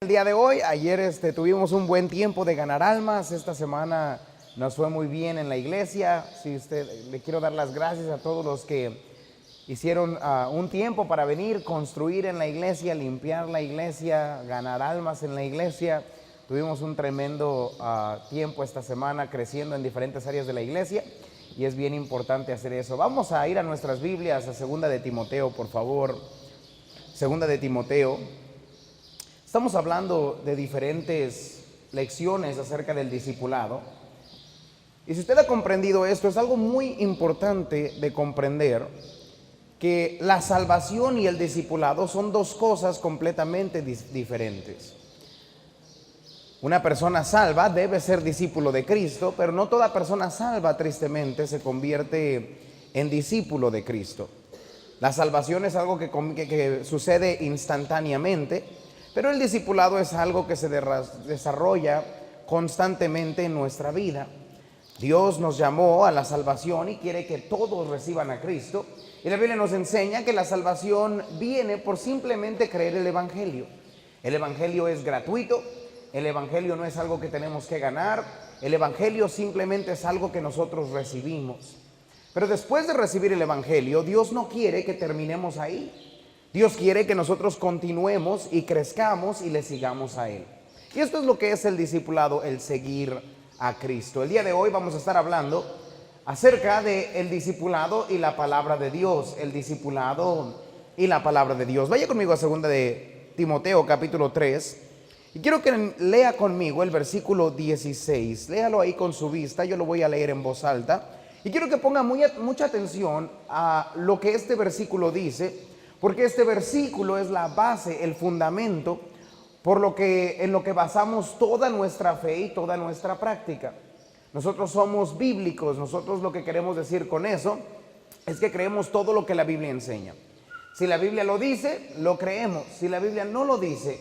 El día de hoy, ayer tuvimos un buen tiempo de ganar almas. Esta semana nos fue muy bien en la iglesia. Le quiero dar las gracias a todos los que hicieron un tiempo para venir, construir en la iglesia, limpiar la iglesia, ganar almas en la iglesia. Tuvimos un tremendo tiempo esta semana creciendo en diferentes áreas de la iglesia y es bien importante hacer eso. Vamos a ir a nuestras Biblias, a Segunda de Timoteo, por favor. Segunda de Timoteo. Estamos hablando de diferentes lecciones acerca del discipulado. Y si usted ha comprendido esto, es algo muy importante de comprender que la salvación y el discipulado son dos cosas completamente diferentes. Una persona salva debe ser discípulo de Cristo, pero no toda persona salva, tristemente, se convierte en discípulo de Cristo. La salvación es algo que sucede instantáneamente, pero el discipulado es algo que se desarrolla constantemente en nuestra vida. Dios nos llamó a la salvación y quiere que todos reciban a Cristo. Y la Biblia nos enseña que la salvación viene por simplemente creer el Evangelio. El Evangelio es gratuito, el Evangelio no es algo que tenemos que ganar, el Evangelio simplemente es algo que nosotros recibimos. Pero después de recibir el Evangelio, Dios no quiere que terminemos ahí. Dios quiere que nosotros continuemos y crezcamos y le sigamos a Él. Y esto es lo que es el discipulado, el seguir a Cristo. El día de hoy vamos a estar hablando acerca del discipulado y la palabra de Dios. El discipulado y la palabra de Dios. Vaya conmigo a Segunda de Timoteo, capítulo 3. Y quiero que lea conmigo el versículo 16. Léalo ahí con su vista, yo lo voy a leer en voz alta. Y quiero que ponga mucha atención a lo que este versículo dice, porque este versículo es la base, el fundamento, en lo que basamos toda nuestra fe y toda nuestra práctica. Nosotros somos bíblicos, nosotros lo que queremos decir con eso es que creemos todo lo que la Biblia enseña. Si la Biblia lo dice, lo creemos. Si la Biblia no lo dice,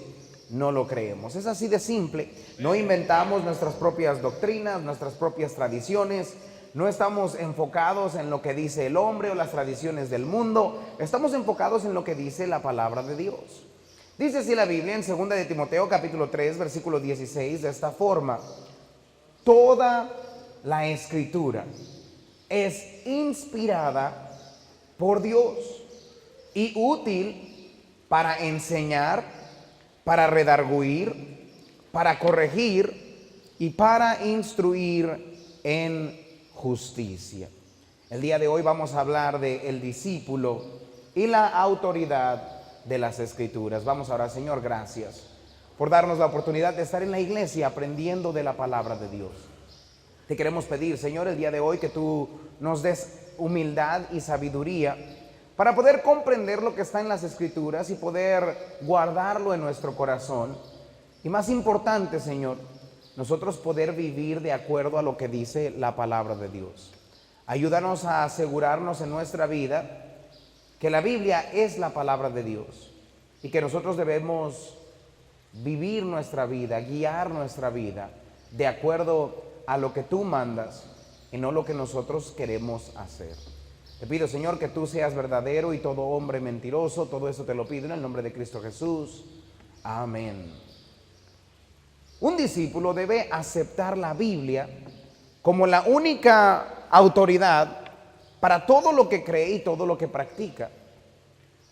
no lo creemos. Es así de simple. No inventamos nuestras propias doctrinas, nuestras propias tradiciones. No estamos enfocados en lo que dice el hombre o las tradiciones del mundo. Estamos enfocados en lo que dice la palabra de Dios. Dice así la Biblia en 2 de Timoteo capítulo 3 versículo 16 de esta forma: toda la escritura es inspirada por Dios y útil para enseñar, para redarguir, para corregir y para instruir en justicia. El día de hoy vamos a hablar del discípulo y la autoridad de las Escrituras. Vamos a orar. Señor, gracias por darnos la oportunidad de estar en la iglesia aprendiendo de la palabra de Dios. Te queremos pedir, Señor, el día de hoy que tú nos des humildad y sabiduría para poder comprender lo que está en las Escrituras y poder guardarlo en nuestro corazón. Y más importante, Señor, nosotros poder vivir de acuerdo a lo que dice la palabra de Dios. Ayúdanos a asegurarnos en nuestra vida que la Biblia es la palabra de Dios y que nosotros debemos vivir nuestra vida, guiar nuestra vida de acuerdo a lo que tú mandas y no lo que nosotros queremos hacer. Te pido, Señor, que tú seas verdadero y todo hombre mentiroso. Todo eso te lo pido en el nombre de Cristo Jesús. Amén. Un discípulo debe aceptar la Biblia como la única autoridad para todo lo que cree y todo lo que practica.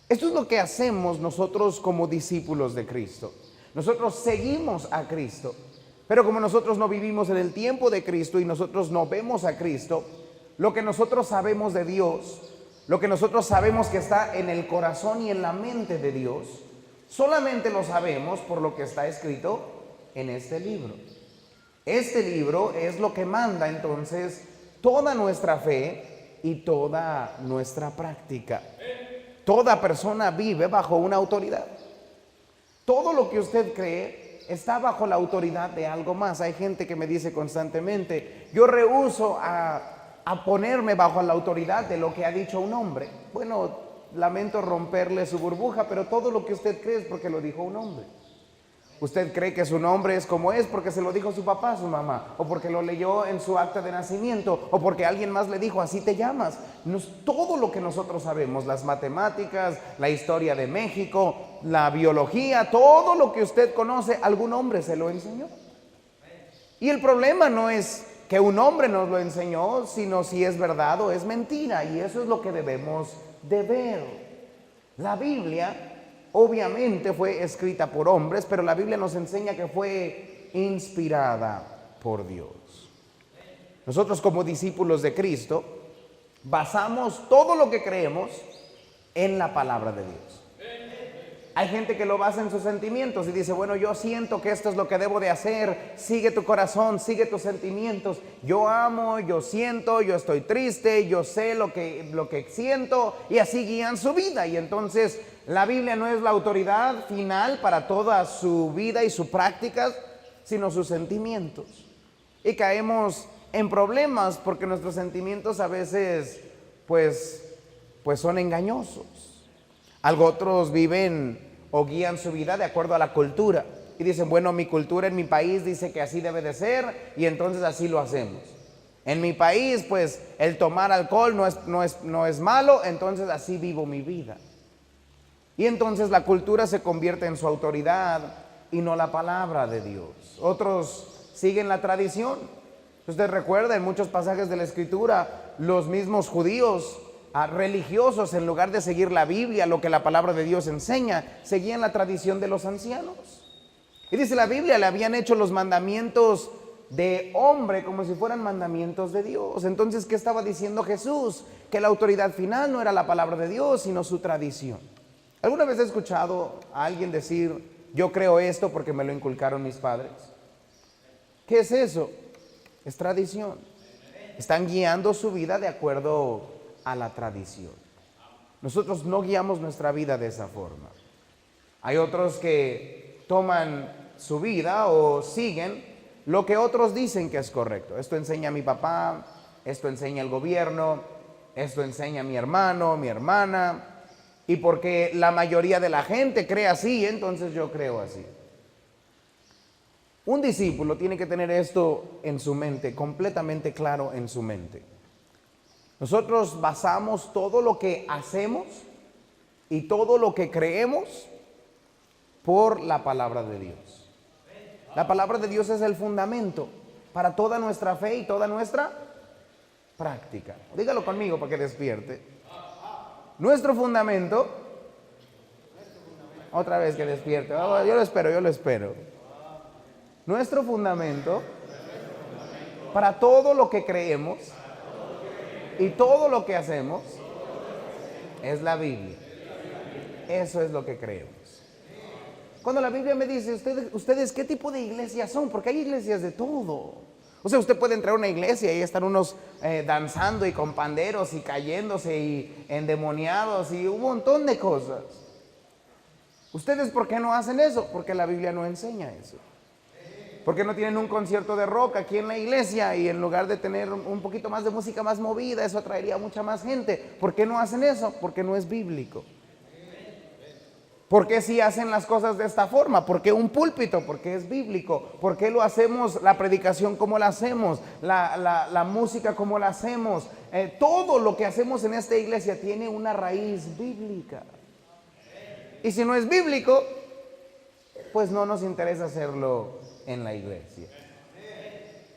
Esto es lo que hacemos nosotros como discípulos de Cristo. Nosotros seguimos a Cristo, pero como nosotros no vivimos en el tiempo de Cristo y nosotros no vemos a Cristo, lo que nosotros sabemos de Dios, lo que nosotros sabemos que está en el corazón y en la mente de Dios, solamente lo sabemos por lo que está escrito en este libro. Este libro es lo que manda entonces toda nuestra fe y toda nuestra práctica. Toda persona vive bajo una autoridad. Todo lo que usted cree está bajo la autoridad de algo más. Hay gente que me dice constantemente: yo rehúso a ponerme bajo la autoridad de lo que ha dicho un hombre. Bueno, lamento romperle su burbuja, pero todo lo que usted cree es porque lo dijo un hombre. Usted cree que su nombre es como es porque se lo dijo su papá, su mamá, o porque lo leyó en su acta de nacimiento, o porque alguien más le dijo, así te llamas. Todo lo que nosotros sabemos, las matemáticas, la historia de México, la biología, todo lo que usted conoce, algún hombre se lo enseñó. Y el problema no es que un hombre nos lo enseñó, sino si es verdad o es mentira. Y eso es lo que debemos de ver. La Biblia obviamente fue escrita por hombres, pero la Biblia nos enseña que fue inspirada por Dios. Nosotros como discípulos de Cristo basamos todo lo que creemos en la palabra de Dios. Hay gente que lo basa en sus sentimientos y dice, bueno, yo siento que esto es lo que debo de hacer, sigue tu corazón, sigue tus sentimientos. Yo amo, yo siento, yo estoy triste, yo sé lo que siento, y así guían su vida. Y entonces la Biblia no es la autoridad final para toda su vida y su práctica, sino sus sentimientos. Y caemos en problemas porque nuestros sentimientos a veces pues son engañosos. Algo otros viven o guían su vida de acuerdo a la cultura y dicen, bueno, mi cultura en mi país dice que así debe de ser y entonces así lo hacemos. En mi país pues el tomar alcohol no es malo, entonces así vivo mi vida. Y entonces la cultura se convierte en su autoridad y no la palabra de Dios. Otros siguen la tradición. Usted recuerda en muchos pasajes de la Escritura, los mismos judíos religiosos, en lugar de seguir la Biblia, lo que la palabra de Dios enseña, seguían la tradición de los ancianos. Y dice la Biblia, le habían hecho los mandamientos de hombre como si fueran mandamientos de Dios. Entonces, ¿qué estaba diciendo Jesús? Que la autoridad final no era la palabra de Dios, sino su tradición. ¿Alguna vez he escuchado a alguien decir, yo creo esto porque me lo inculcaron mis padres? ¿Qué es eso? Es tradición. Están guiando su vida de acuerdo a la tradición. Nosotros no guiamos nuestra vida de esa forma. Hay otros que toman su vida o siguen lo que otros dicen que es correcto. Esto enseña mi papá, esto enseña el gobierno, esto enseña mi hermano, mi hermana, y porque la mayoría de la gente cree así, entonces yo creo así. Un discípulo tiene que tener esto en su mente, completamente claro en su mente. Nosotros basamos todo lo que hacemos y todo lo que creemos por la palabra de Dios. La palabra de Dios es el fundamento para toda nuestra fe y toda nuestra práctica. Dígalo conmigo para que despierte. Nuestro fundamento, otra vez que despierte. Yo lo espero. Nuestro fundamento para todo lo que creemos y todo lo que hacemos es la Biblia. Eso es lo que creemos. Cuando la Biblia me dice, ustedes ¿qué tipo de iglesias son? Porque hay iglesias de todo. O sea, usted puede entrar a una iglesia y están unos danzando y con panderos y cayéndose y endemoniados y un montón de cosas. ¿Ustedes por qué no hacen eso? Porque la Biblia no enseña eso. ¿Por qué no tienen un concierto de rock aquí en la iglesia y en lugar de tener un poquito más de música más movida, eso atraería a mucha más gente? ¿Por qué no hacen eso? Porque no es bíblico. ¿Por qué si hacen las cosas de esta forma? ¿Por qué un púlpito? Porque es bíblico. ¿Por qué lo hacemos, la predicación como la hacemos, la música como la hacemos? Todo lo que hacemos en esta iglesia tiene una raíz bíblica. Y si no es bíblico, pues no nos interesa hacerlo en la iglesia.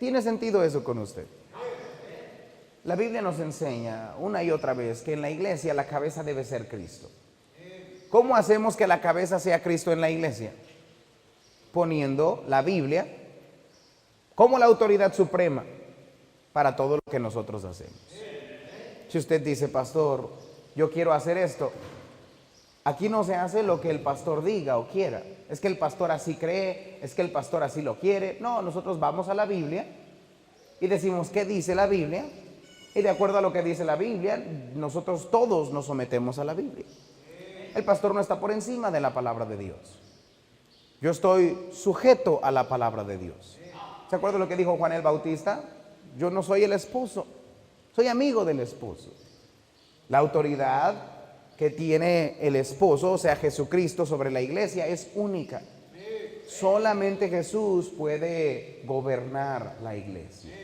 ¿Tiene sentido eso con usted? La Biblia nos enseña una y otra vez que en la iglesia la cabeza debe ser Cristo. ¿Cómo hacemos que la cabeza sea Cristo en la iglesia? Poniendo la Biblia como la autoridad suprema para todo lo que nosotros hacemos. Si usted dice, pastor, yo quiero hacer esto, aquí no se hace lo que el pastor diga o quiera. Es que el pastor así cree, es que el pastor así lo quiere. No, nosotros vamos a la Biblia y decimos qué dice la Biblia. Y de acuerdo a lo que dice la Biblia, nosotros todos nos sometemos a la Biblia. El pastor no está por encima de la palabra de Dios. Yo estoy sujeto a la palabra de Dios. ¿Se acuerda lo que dijo Juan el Bautista? Yo no soy el esposo, soy amigo del esposo. La autoridad que tiene el esposo, o sea Jesucristo, sobre la iglesia es única. Solamente Jesús puede gobernar la iglesia.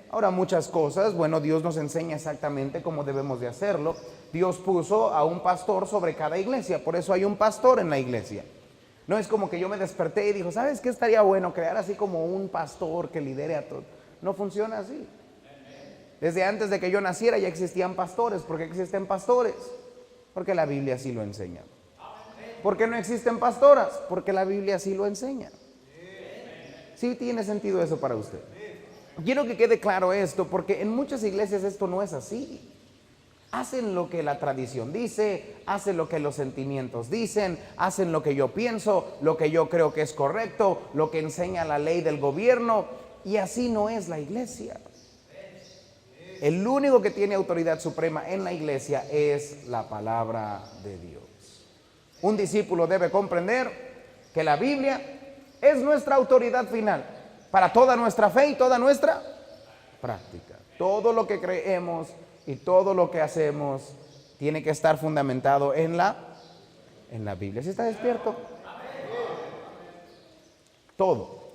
Ahora, muchas cosas, bueno, Dios nos enseña exactamente cómo debemos de hacerlo. Dios puso a un pastor sobre cada iglesia, por eso hay un pastor en la iglesia. No es como que yo me desperté y dijo, ¿sabes qué estaría bueno? Crear así como un pastor que lidere a todos. No funciona así. Desde antes de que yo naciera ya existían pastores. ¿Por qué existen pastores? Porque la Biblia así lo enseña. ¿Por qué no existen pastoras? Porque la Biblia así lo enseña. ¿Sí tiene sentido eso para usted? Quiero que quede claro esto, porque en muchas iglesias esto no es así. Hacen lo que la tradición dice, hacen lo que los sentimientos dicen, hacen lo que yo pienso, lo que yo creo que es correcto, lo que enseña la ley del gobierno, y así no es la iglesia. El único que tiene autoridad suprema en la iglesia es la palabra de Dios. Un discípulo debe comprender que la Biblia es nuestra autoridad final para toda nuestra fe y toda nuestra práctica. Todo lo que creemos y todo lo que hacemos tiene que estar fundamentado en la Biblia. ¿Sí está despierto? Todo.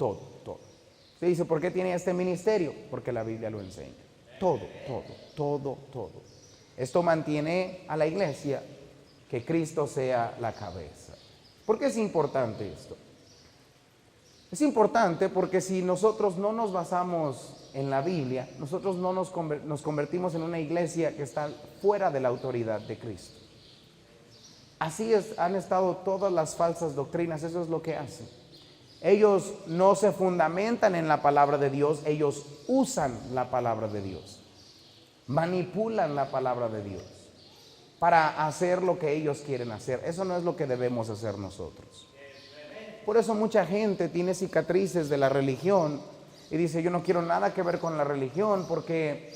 Se dice, ¿por qué tiene este ministerio? Porque la Biblia lo enseña. Todo. Esto mantiene a la iglesia que Cristo sea la cabeza. ¿Por qué es importante esto? Es importante porque si nosotros no nos basamos en la Biblia, nosotros no nos convertimos en una iglesia que está fuera de la autoridad de Cristo. Así han estado todas las falsas doctrinas, eso es lo que hacen. Ellos no se fundamentan en la palabra de Dios, ellos usan la palabra de Dios, manipulan la palabra de Dios para hacer lo que ellos quieren hacer. Eso no es lo que debemos hacer nosotros. Por eso mucha gente tiene cicatrices de la religión y dice, yo no quiero nada que ver con la religión porque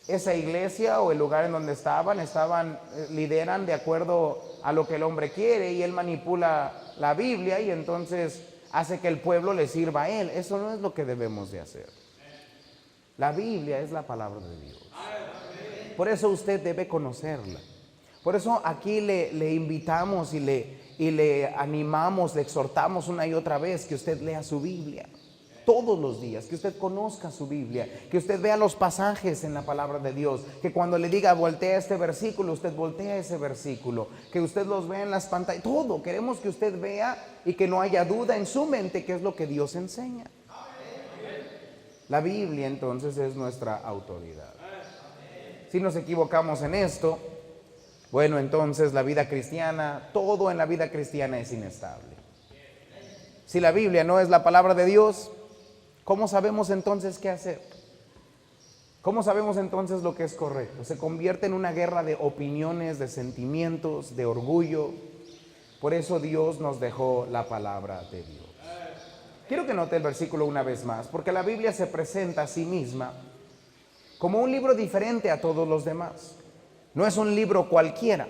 esa iglesia o el lugar en donde lideran de acuerdo a lo que el hombre quiere y él manipula la Biblia y entonces hace que el pueblo le sirva a él. Eso no es lo que debemos de hacer. La Biblia es la palabra de Dios. Por eso usted debe conocerla. Por eso aquí le invitamos y le animamos, le exhortamos una y otra vez que usted lea su Biblia todos los días, que usted conozca su Biblia, que usted vea los pasajes en la palabra de Dios, que cuando le diga voltea este versículo, usted voltea ese versículo, que usted los vea en las pantallas, todo. Queremos que usted vea y que no haya duda en su mente qué es lo que Dios enseña. La Biblia entonces es nuestra autoridad. Si nos equivocamos en esto, bueno, entonces la vida cristiana, todo en la vida cristiana es inestable. Si la Biblia no es la palabra de Dios, ¿cómo sabemos entonces qué hacer? ¿Cómo sabemos entonces lo que es correcto? Se convierte en una guerra de opiniones, de sentimientos, de orgullo. Por eso Dios nos dejó la palabra de Dios. Quiero que note el versículo una vez más, porque la Biblia se presenta a sí misma como un libro diferente a todos los demás. No es un libro cualquiera,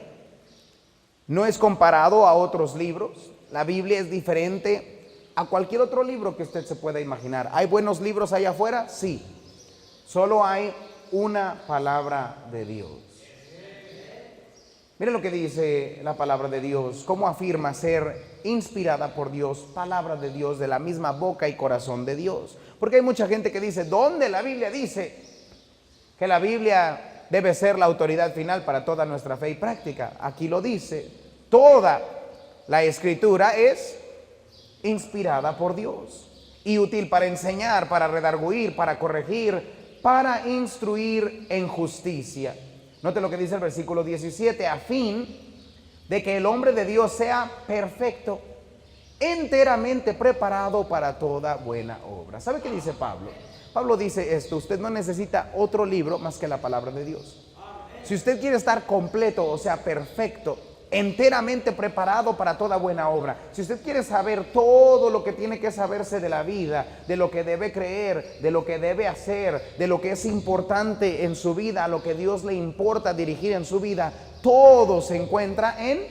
no es comparado a otros libros. La Biblia es diferente a cualquier otro libro que usted se pueda imaginar. ¿Hay buenos libros allá afuera? Sí. Solo hay una palabra de Dios. Mire lo que dice la palabra de Dios, cómo afirma ser inspirada por Dios, palabra de Dios, de la misma boca y corazón de Dios. Porque hay mucha gente que dice, ¿dónde la Biblia dice que la Biblia debe ser la autoridad final para toda nuestra fe y práctica? Aquí lo dice, toda la Escritura es inspirada por Dios y útil para enseñar, para redarguir, para corregir, para instruir en justicia. Note lo que dice el versículo 17, a fin de que el hombre de Dios sea perfecto, enteramente preparado para toda buena obra. ¿Sabe qué dice Pablo? Pablo dice esto, usted no necesita otro libro más que la palabra de Dios. Si usted quiere estar completo, o sea, perfecto, enteramente preparado para toda buena obra, si usted quiere saber todo lo que tiene que saberse de la vida, de lo que debe creer, de lo que debe hacer, de lo que es importante en su vida, a lo que Dios le importa dirigir en su vida, todo se encuentra en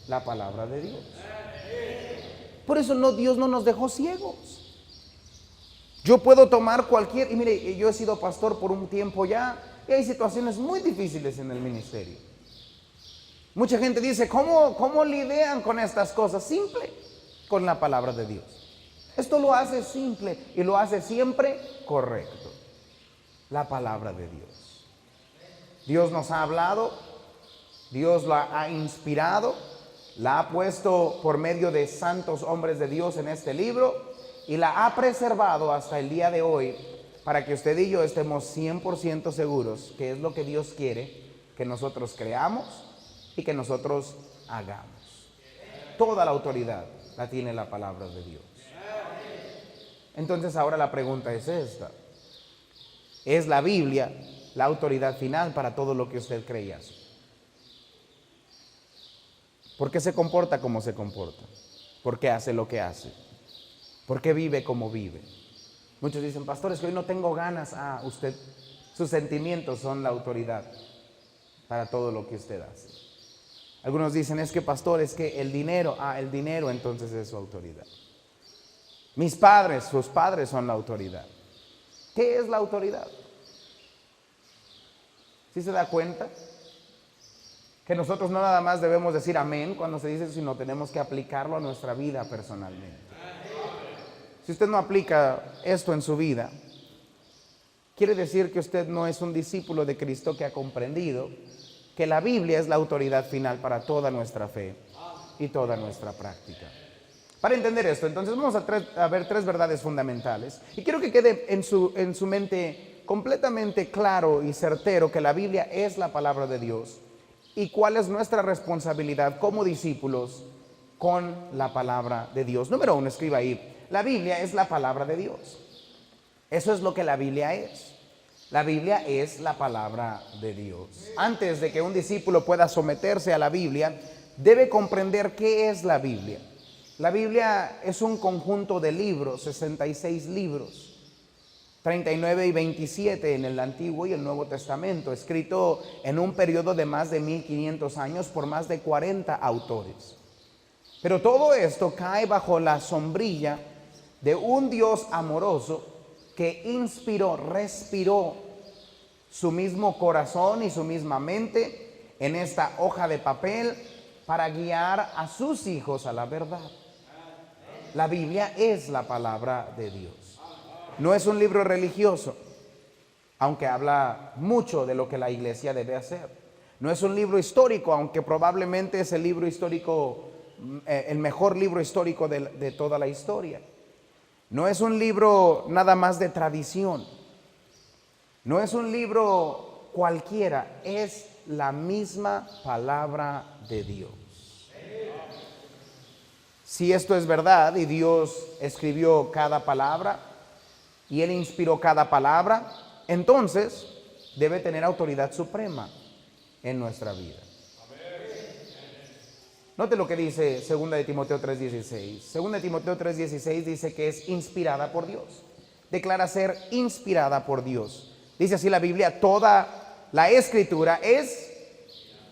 la palabra de Dios. Por eso Dios no nos dejó ciegos. Yo puedo tomar cualquier, y mire, yo he sido pastor por un tiempo ya, y hay situaciones muy difíciles en el ministerio. Mucha gente dice, ¿cómo lidian con estas cosas? Simple. con la palabra de Dios. Esto lo hace simple y lo hace siempre correcto. La palabra de Dios. Dios nos ha hablado, Dios la ha inspirado, la ha puesto por medio de santos hombres de Dios en este libro y la ha preservado hasta el día de hoy para que usted y yo estemos 100% seguros que es lo que Dios quiere que nosotros creamos y que nosotros hagamos. Toda la autoridad la tiene la palabra de Dios. Entonces ahora la pregunta es esta: ¿es la Biblia la autoridad final para todo lo que usted cree y hace? ¿Por qué se comporta como se comporta? ¿Por qué hace lo que hace? ¿Por qué vive como vive? Muchos dicen, pastor, es que hoy no tengo ganas. Usted, sus sentimientos son la autoridad para todo lo que usted hace. Algunos dicen, es que pastor, es que el dinero, el dinero entonces es su autoridad. Mis padres, sus padres son la autoridad. ¿Qué es la autoridad? ¿Sí se da cuenta? Que nosotros no nada más debemos decir amén cuando se dice, sino tenemos que aplicarlo a nuestra vida personalmente. Si usted no aplica esto en su vida, quiere decir que usted no es un discípulo de Cristo que ha comprendido que la Biblia es la autoridad final para toda nuestra fe y toda nuestra práctica. Para entender esto, entonces vamos a ver tres verdades fundamentales. Y quiero que quede en su mente completamente claro y certero que la Biblia es la palabra de Dios y cuál es nuestra responsabilidad como discípulos con la palabra de Dios. Número 1, escriba ahí, la Biblia es la palabra de Dios. Eso es lo que la Biblia es. La Biblia es la palabra de Dios. Antes de que un discípulo pueda someterse a la Biblia, debe comprender qué es la Biblia. La Biblia es un conjunto de libros, 66 libros, 39 y 27 en el Antiguo y el Nuevo Testamento, escrito en un periodo de más de 1500 años por más de 40 autores. Pero todo esto cae bajo la sombrilla de un Dios amoroso que inspiró, respiró su mismo corazón y su misma mente en esta hoja de papel para guiar a sus hijos a la verdad. La Biblia es la palabra de Dios. No es un libro religioso, aunque habla mucho de lo que la iglesia debe hacer. No es un libro histórico, aunque probablemente es el libro histórico, el mejor libro histórico de toda la historia. No es un libro nada más de tradición. No es un libro cualquiera, es la misma palabra de Dios. Si esto es verdad y Dios escribió cada palabra y Él inspiró cada palabra, entonces debe tener autoridad suprema en nuestra vida. Note lo que dice 2 de Timoteo 3:16. 2 de Timoteo 3:16 dice que es inspirada por Dios. Declara ser inspirada por Dios. Dice así la Biblia, toda la escritura es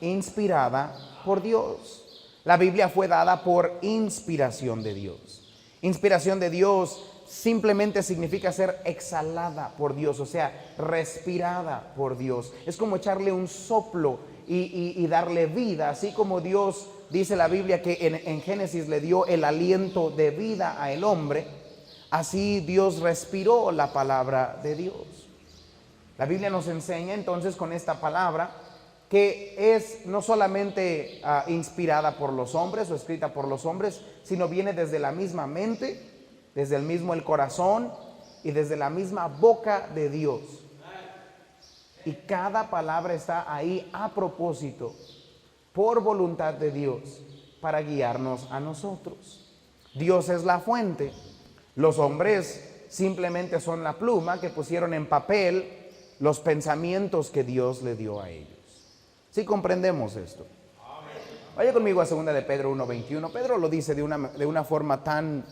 inspirada por Dios. La Biblia fue dada por inspiración de Dios. Inspiración de Dios simplemente significa ser exhalada por Dios, o sea, respirada por Dios. Es como echarle un soplo y darle vida, así como Dios, dice la Biblia, que en Génesis le dio el aliento de vida al hombre, así Dios respiró la palabra de Dios. La Biblia nos enseña entonces con esta palabra que es no solamente inspirada por los hombres o escrita por los hombres, sino viene desde la misma mente, desde el mismo el corazón y desde la misma boca de Dios. Y cada palabra está ahí a propósito, por voluntad de Dios, para guiarnos a nosotros. Dios es la fuente. Los hombres simplemente son la pluma que pusieron en papel los pensamientos que Dios le dio a ellos. ¿Sí comprendemos esto? Vaya conmigo a 2 de Pedro 1:21. Pedro lo dice de una forma tan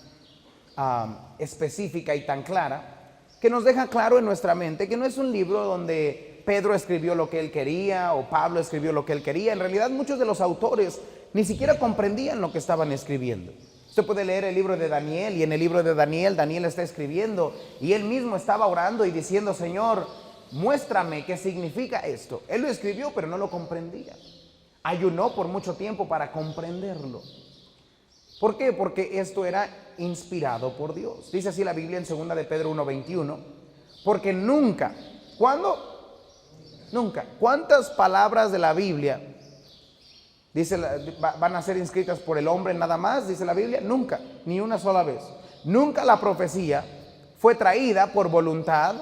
específica y tan clara, que nos deja claro en nuestra mente que no es un libro donde Pedro escribió lo que él quería o Pablo escribió lo que él quería. En realidad muchos de los autores ni siquiera comprendían lo que estaban escribiendo. Usted puede leer el libro de Daniel y en el libro de Daniel, Daniel está escribiendo y él mismo estaba orando y diciendo, Señor, muéstrame qué significa esto. Él lo escribió, pero no lo comprendía. Ayunó por mucho tiempo para comprenderlo. ¿Por qué? Porque esto era inspirado por Dios. Dice así la Biblia en 2 de Pedro 1:21, porque nunca, ¿cuándo? Nunca. ¿Cuántas palabras de la Biblia van a ser inscritas por el hombre nada más? Dice la Biblia, nunca, ni una sola vez. Nunca la profecía fue traída por voluntad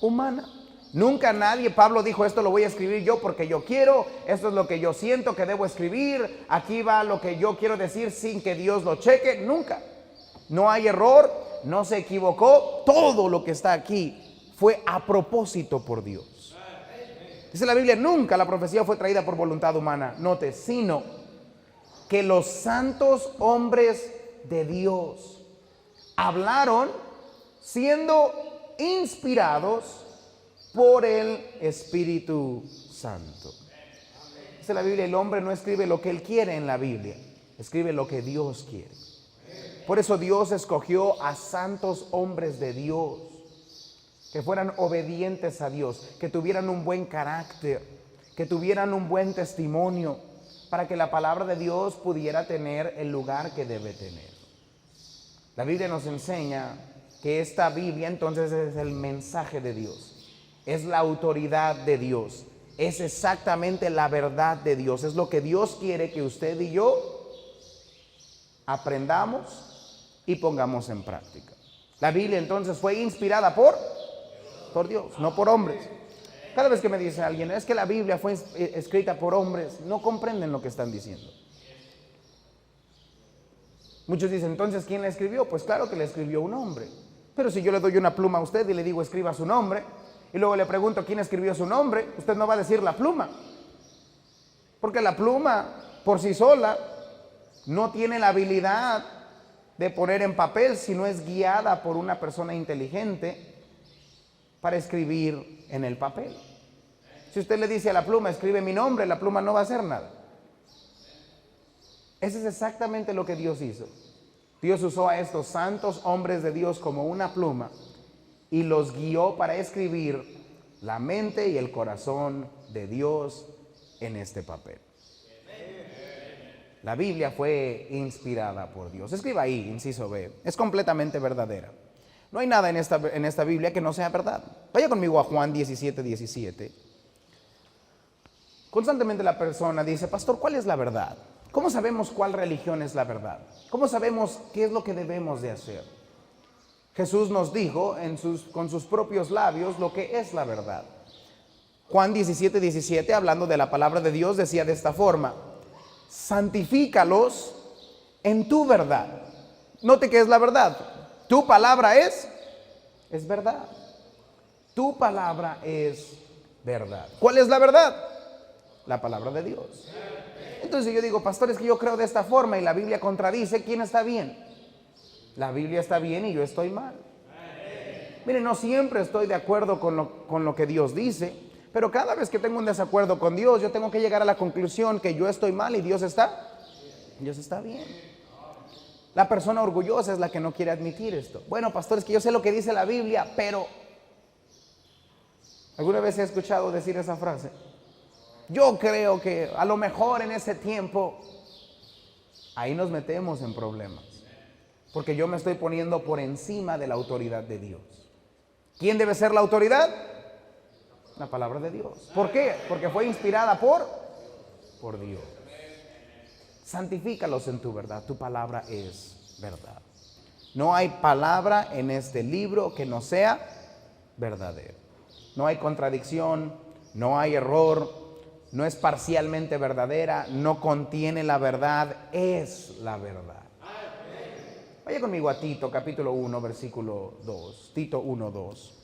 humana. Nunca nadie, Pablo dijo, esto lo voy a escribir yo porque yo quiero, esto es lo que yo siento que debo escribir, aquí va lo que yo quiero decir sin que Dios lo cheque. Nunca. No hay error, no se equivocó, todo lo que está aquí fue a propósito por Dios. Dice la Biblia, nunca la profecía fue traída por voluntad humana, note, sino que los santos hombres de Dios hablaron siendo inspirados por el Espíritu Santo. Dice la Biblia, el hombre no escribe lo que él quiere en la Biblia, escribe lo que Dios quiere. Por eso Dios escogió a santos hombres de Dios, que fueran obedientes a Dios, que tuvieran un buen carácter, que tuvieran un buen testimonio, para que la palabra de Dios pudiera tener el lugar que debe tener. La Biblia nos enseña que esta Biblia entonces es el mensaje de Dios. Es la autoridad de Dios, es exactamente la verdad de Dios, es lo que Dios quiere que usted y yo aprendamos y pongamos en práctica. La Biblia entonces fue inspirada por Dios, no por hombres. Cada vez que me dice alguien, es que la Biblia fue escrita por hombres, no comprenden lo que están diciendo. Muchos dicen, entonces, ¿quién la escribió? Pues claro que la escribió un hombre. Pero si yo le doy una pluma a usted y le digo, escriba su nombre, y luego le pregunto quién escribió su nombre, usted no va a decir la pluma. Porque la pluma por sí sola no tiene la habilidad de poner en papel si no es guiada por una persona inteligente para escribir en el papel. Si usted le dice a la pluma, escribe mi nombre, la pluma no va a hacer nada. Eso es exactamente lo que Dios hizo. Dios usó a estos santos hombres de Dios como una pluma y los guió para escribir la mente y el corazón de Dios en este papel. La Biblia fue inspirada por Dios. Escriba ahí, inciso B. Es completamente verdadera. No hay nada en esta Biblia que no sea verdad. Vaya conmigo a Juan 17:17. Constantemente la persona dice, pastor, ¿cuál es la verdad? ¿Cómo sabemos cuál religión es la verdad? ¿Cómo sabemos qué es lo que debemos de hacer? Jesús nos dijo con sus propios labios lo que es la verdad. Juan 17:17, hablando de la palabra de Dios, decía de esta forma, santifícalos en tu verdad. Note que es la verdad. Tu palabra es verdad. Tu palabra es verdad. ¿Cuál es la verdad? La palabra de Dios. Entonces yo digo, pastor, es que yo creo de esta forma y la Biblia contradice, ¿quién está bien? La Biblia está bien y yo estoy mal. Miren, no siempre estoy de acuerdo con lo que Dios dice, pero cada vez que tengo un desacuerdo con Dios, yo tengo que llegar a la conclusión que yo estoy mal y Dios está bien. La persona orgullosa es la que no quiere admitir esto. Bueno, pastor, es que yo sé lo que dice la Biblia, pero ¿alguna vez he escuchado decir esa frase? Yo creo que a lo mejor en ese tiempo, ahí nos metemos en problemas. Porque yo me estoy poniendo por encima de la autoridad de Dios. ¿Quién debe ser la autoridad? La palabra de Dios. ¿Por qué? Porque fue inspirada por Dios. Santifícalos en tu verdad. Tu palabra es verdad. No hay palabra en este libro que no sea verdadera. No hay contradicción, no hay error, no es parcialmente verdadera, no contiene la verdad, es la verdad. Vaya conmigo a Tito, capítulo 1, versículo 2. Tito 1, 2.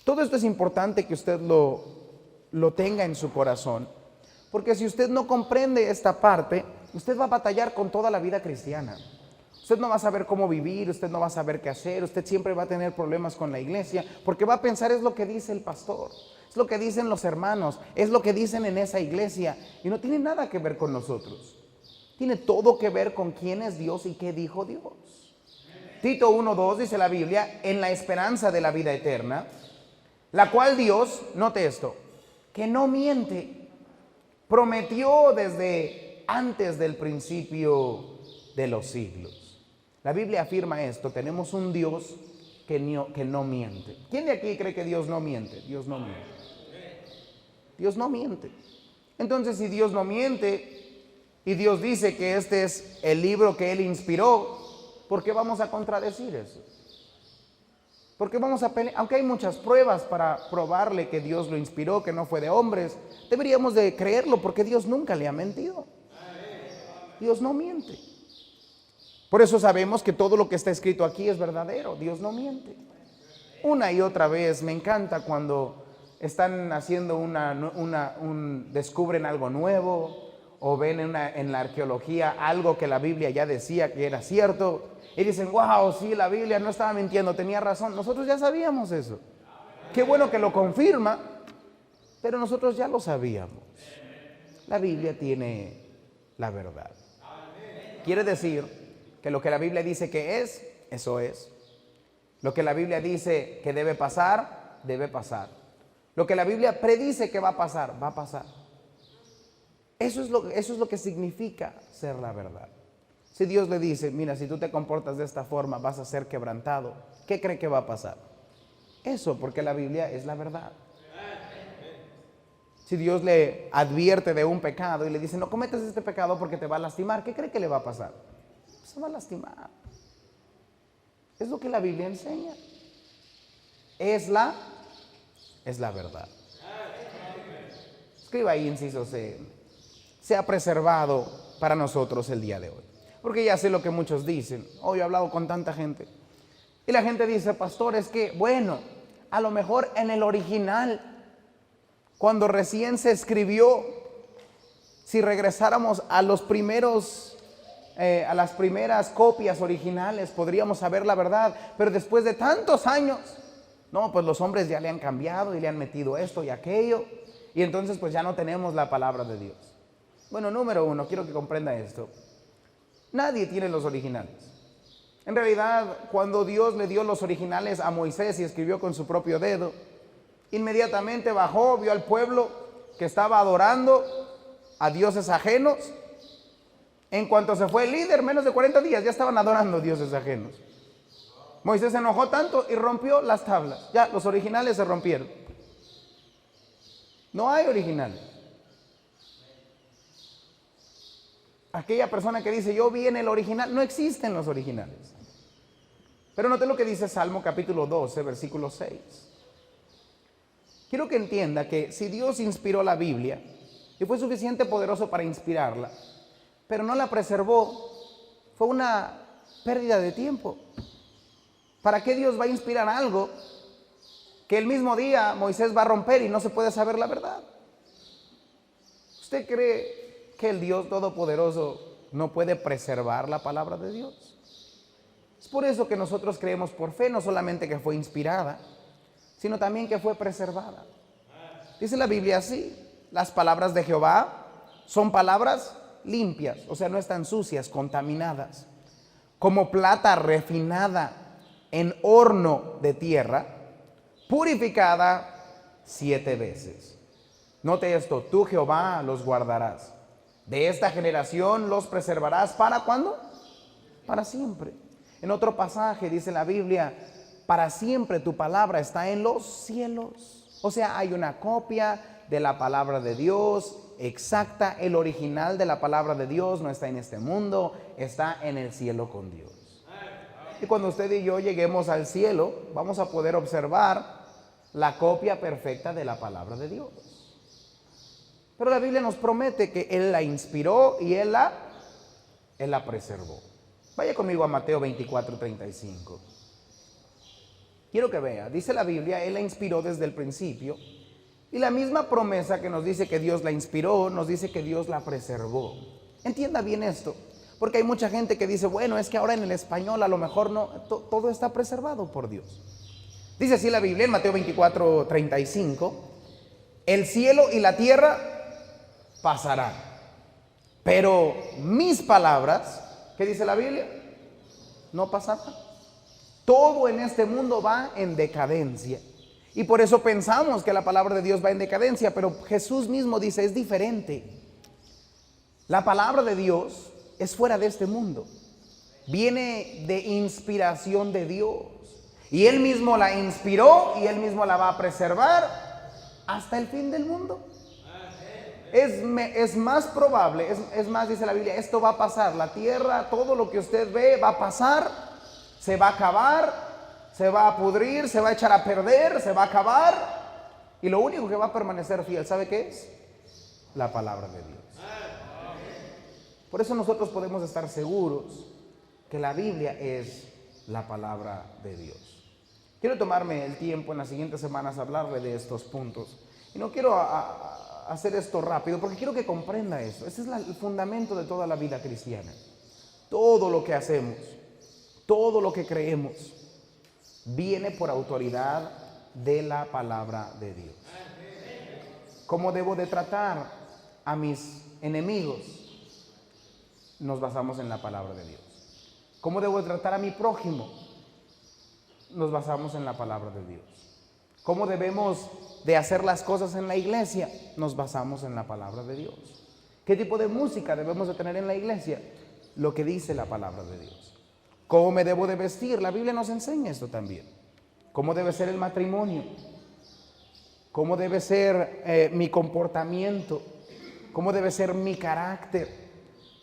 Todo esto es importante que usted lo tenga en su corazón, porque si usted no comprende esta parte, usted va a batallar con toda la vida cristiana. Usted no va a saber cómo vivir, usted no va a saber qué hacer, usted siempre va a tener problemas con la iglesia, porque va a pensar es lo que dice el pastor, es lo que dicen los hermanos, es lo que dicen en esa iglesia, y no tiene nada que ver con nosotros. Tiene todo que ver con quién es Dios y qué dijo Dios. Tito 1:2 dice la Biblia, en la esperanza de la vida eterna, la cual Dios, note esto, que no miente, prometió desde antes del principio de los siglos. La Biblia afirma esto, tenemos un Dios que no miente. ¿Quién de aquí cree que Dios no miente? Dios no miente. Dios no miente. Entonces, si Dios no miente y Dios dice que este es el libro que Él inspiró, ¿por qué vamos a contradecir eso? ¿Por qué vamos a pelear? Aunque hay muchas pruebas para probarle que Dios lo inspiró, que no fue de hombres, deberíamos de creerlo porque Dios nunca le ha mentido. Dios no miente. Por eso sabemos que todo lo que está escrito aquí es verdadero. Dios no miente. Una y otra vez me encanta cuando están haciendo descubren algo nuevo o ven en la arqueología algo que la Biblia ya decía que era cierto y dicen, wow, sí, la Biblia no estaba mintiendo, tenía razón. Nosotros ya sabíamos eso. Qué bueno que lo confirma, pero nosotros ya lo sabíamos. La Biblia tiene la verdad. Quiere decir que lo que la Biblia dice que es, eso es. Lo que la Biblia dice que debe pasar, debe pasar. Lo que la Biblia predice que va a pasar, va a pasar. Eso es lo que significa ser la verdad. Si Dios le dice, mira, si tú te comportas de esta forma, vas a ser quebrantado, ¿qué cree que va a pasar? Eso, porque la Biblia es la verdad. Si Dios le advierte de un pecado y le dice, no cometas este pecado porque te va a lastimar, ¿qué cree que le va a pasar? Se va a lastimar. Es lo que la Biblia enseña. Es la verdad. Escriba ahí, inciso C. Se ha preservado para nosotros el día de hoy. Porque ya sé lo que muchos dicen. Hoy he hablado con tanta gente. Y la gente dice, pastor, es que, bueno, a lo mejor en el original, cuando recién se escribió, si regresáramos a los primeros, a las primeras copias originales, podríamos saber la verdad. Pero después de tantos años, no, pues los hombres ya le han cambiado y le han metido esto y aquello. Y entonces pues ya no tenemos la palabra de Dios. Bueno, número uno, quiero que comprenda esto. Nadie tiene los originales. En realidad, cuando Dios le dio los originales a Moisés y escribió con su propio dedo, inmediatamente bajó, vio al pueblo que estaba adorando a dioses ajenos. En cuanto se fue el líder, menos de 40 días, ya estaban adorando dioses ajenos. Moisés se enojó tanto y rompió las tablas. Ya, los originales se rompieron. No hay originales. Aquella persona que dice, yo vi en el original, no existen los originales. Pero note lo que dice Salmo capítulo 12, versículo 6. Quiero que entienda que si Dios inspiró la Biblia, y fue suficiente poderoso para inspirarla, pero no la preservó, fue una pérdida de tiempo. ¿Para qué Dios va a inspirar algo que el mismo día Moisés va a romper y no se puede saber la verdad? ¿Usted cree que el Dios Todopoderoso no puede preservar la palabra de Dios? Es por eso que nosotros creemos por fe, no solamente que fue inspirada, sino también que fue preservada. Dice la Biblia así, las palabras de Jehová son palabras limpias, o sea, no están sucias, contaminadas, como plata refinada en horno de tierra, purificada 7 veces. Note esto, tú Jehová los guardarás. De esta generación los preservarás. ¿Para cuándo? Para siempre. En otro pasaje dice la Biblia, para siempre tu palabra está en los cielos. O sea, hay una copia de la palabra de Dios exacta. El original de la palabra de Dios no está en este mundo, está en el cielo con Dios. Y cuando usted y yo lleguemos al cielo, vamos a poder observar la copia perfecta de la palabra de Dios. Pero la Biblia nos promete que Él la inspiró y Él la preservó. Vaya conmigo a Mateo 24:35. Quiero que vea, dice la Biblia, Él la inspiró desde el principio. Y la misma promesa que nos dice que Dios la inspiró, nos dice que Dios la preservó. Entienda bien esto, porque hay mucha gente que dice, bueno, es que ahora en el español a lo mejor no, todo está preservado por Dios. Dice así la Biblia en Mateo 24:35, el cielo y la tierra pasarán, pero mis palabras, ¿qué dice la Biblia? No pasarán. Todo en este mundo va en decadencia. Y por eso pensamos que la palabra de Dios va en decadencia, pero Jesús mismo dice, es diferente. La palabra de Dios es fuera de este mundo. viene de inspiración de Dios. Y Él mismo la inspiró y Él mismo la va a preservar hasta el fin del mundo. Es más probable, es más, dice la Biblia, esto va a pasar. La tierra, todo lo que usted ve va a pasar, se va a acabar, se va a pudrir, se va a echar a perder, se va a acabar. Y lo único que va a permanecer fiel, ¿sabe qué es? La palabra de Dios. Por eso nosotros podemos estar seguros que la Biblia es la palabra de Dios. Quiero tomarme el tiempo en las siguientes semanas a hablarle de estos puntos. Y no quiero hacer esto rápido porque quiero que comprenda esto. Ese es el fundamento de toda la vida cristiana. Todo lo que hacemos, todo lo que creemos, viene por autoridad de la palabra de Dios. ¿Cómo debo de tratar a mis enemigos? Nos basamos en la palabra de Dios. ¿Cómo debo de tratar a mi prójimo? Nos basamos en la palabra de Dios. ¿Cómo debemos de hacer las cosas en la iglesia? Nos basamos en la palabra de Dios. ¿Qué tipo de música debemos de tener en la iglesia? Lo que dice la palabra de Dios. ¿Cómo me debo de vestir? La Biblia nos enseña esto también. ¿Cómo debe ser el matrimonio? ¿Cómo debe ser mi comportamiento? ¿Cómo debe ser mi carácter?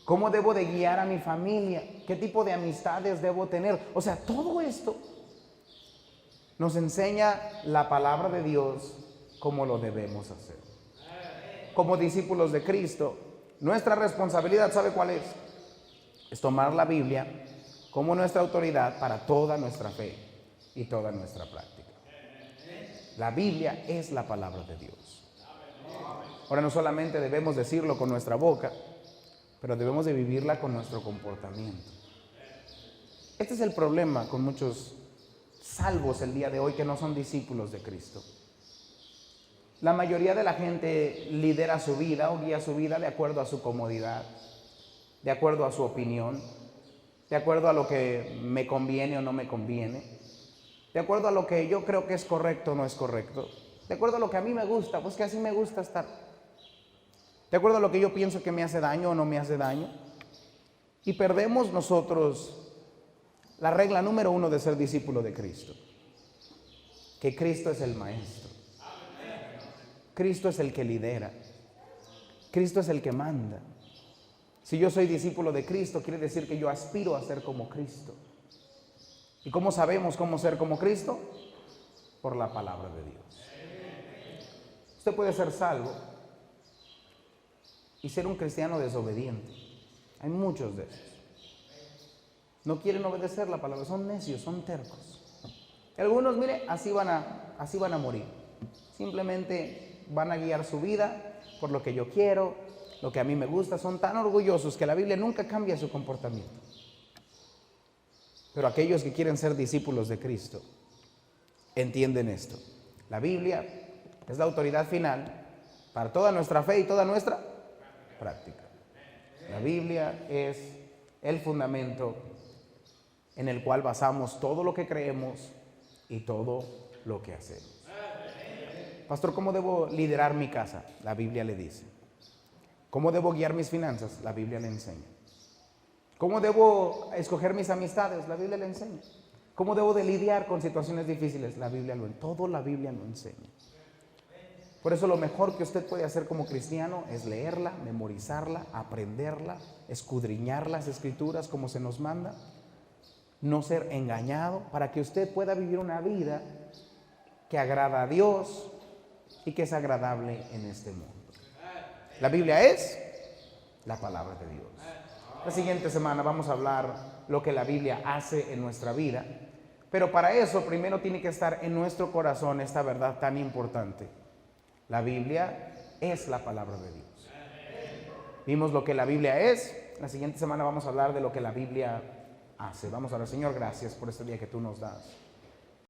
¿Cómo debo de guiar a mi familia? ¿Qué tipo de amistades debo tener? O sea, todo esto nos enseña la palabra de Dios cómo lo debemos hacer. Como discípulos de Cristo, nuestra responsabilidad, ¿sabe cuál es? Es tomar la Biblia como nuestra autoridad para toda nuestra fe y toda nuestra práctica. La Biblia es la palabra de Dios. Ahora, no solamente debemos decirlo con nuestra boca, pero debemos de vivirla con nuestro comportamiento. Este es el problema con muchos salvos el día de hoy que no son discípulos de Cristo. La mayoría de la gente lidera su vida o guía su vida de acuerdo a su comodidad, de acuerdo a su opinión, de acuerdo a lo que me conviene o no me conviene, de acuerdo a lo que yo creo que es correcto o no es correcto, de acuerdo a lo que a mí me gusta, pues que así me gusta estar, de acuerdo a lo que yo pienso que me hace daño o no me hace daño. Y perdemos nosotros la regla número 1 de ser discípulo de Cristo, que Cristo es el maestro, Cristo es el que lidera, Cristo es el que manda. Si yo soy discípulo de Cristo, quiere decir que yo aspiro a ser como Cristo. ¿Y cómo sabemos cómo ser como Cristo? Por la palabra de Dios. Usted puede ser salvo y ser un cristiano desobediente. Hay muchos de esos. No quieren obedecer la palabra, son necios, son tercos. Y algunos, mire, así van a morir. Simplemente van a guiar su vida por lo que yo quiero, lo que a mí me gusta. Son tan orgullosos que la Biblia nunca cambia su comportamiento. Pero aquellos que quieren ser discípulos de Cristo entienden esto. La Biblia es la autoridad final para toda nuestra fe y toda nuestra práctica. La Biblia es el fundamento en el cual basamos todo lo que creemos y todo lo que hacemos. Pastor, ¿cómo debo liderar mi casa? La Biblia le dice. ¿Cómo debo guiar mis finanzas? La Biblia le enseña. ¿Cómo debo escoger mis amistades? La Biblia le enseña. ¿Cómo debo de lidiar con situaciones difíciles? La Biblia todo la Biblia lo enseña. Por eso lo mejor que usted puede hacer como cristiano es leerla, memorizarla, aprenderla, escudriñar las escrituras como se nos manda, no ser engañado, para que usted pueda vivir una vida que agrada a Dios y que es agradable en este mundo. La Biblia es la palabra de Dios. La siguiente semana vamos a hablar lo que la Biblia hace en nuestra vida, pero para eso primero tiene que estar en nuestro corazón esta verdad tan importante. La Biblia es la palabra de Dios. Vimos lo que la Biblia es. La siguiente semana vamos a hablar de lo que la Biblia hace. Vamos a ver, Señor, gracias por este día que tú nos das.